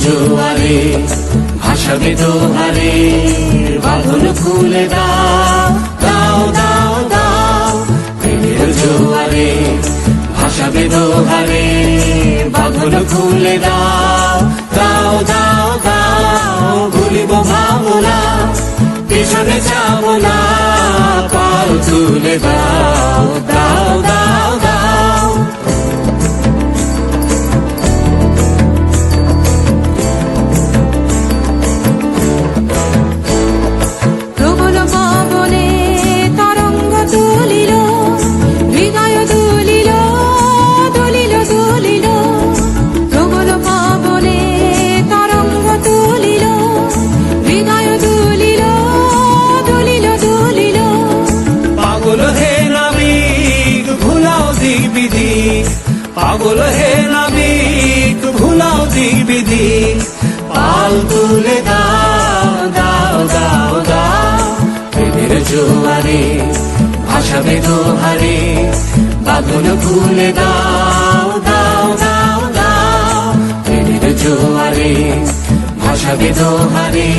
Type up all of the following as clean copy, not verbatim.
জোয়ারে ভাসাবে দোহারে, বাঁধন খুলে দাও দাও দাও দাও। প্রেমের জোয়ারে ভাসাবে দোহারে, বাঁধন খুলে দাও দাও দাও দাও। ভুলিব ভাবনা পেছনে যাব না, পাল তুলে দাও দাও দাও দাও। প্রবল পবনে তরঙ্গ তুলিল, হৃদয় দুলিল দুলিল দুলিল। প্রবল পবনে তরঙ্গ তুলিল, হৃদয় দুলিল দুলিল দুলিল। পাগল হে নাবিক ভুলাও দিক বিদিক, পাগল হে নাবিক ভুলাও দিক বিদিক। পাল তুলে দাও দাও দাও দাও। প্রেমের জোয়ারে ভাসাবে দোহারে, বাঁধন খুলে দাও দাও দাও দাও। প্রেমের জোয়ারে ভাসাবে দোহারে,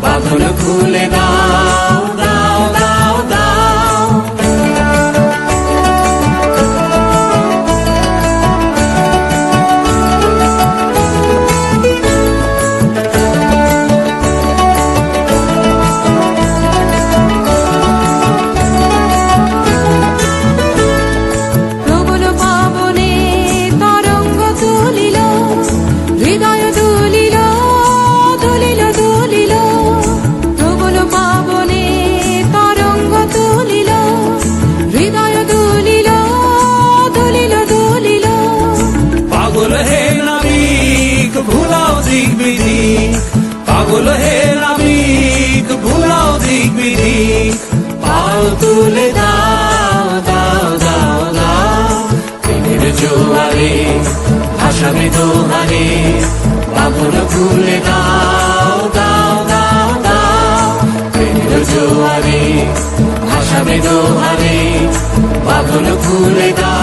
বাঁধন খুলে দাও দাও দাও দাও। প্রবল পবনে তরঙ্গ তুলিল, হৃদয় দুলিল দুলিল দুলিল। প্রবল পবনে তরঙ্গ তুলিল, হৃদয় দুলিল দুলিল দুলিল। পাগল হে নাবিক ভুলাও দিক বিদিক, পাগল হে নাবিক ভুলাও দিক বিদিক। পাল তুলে দাও দাও দাও দাও। প্রেমের জোয়ারে ভাসাবে দোহারে, বাঁধন খুলে দাও দাও দাও দাও। প্রেমের জোয়ারে ভাসাবে দোহারে, বাঁধন খুলে দাও।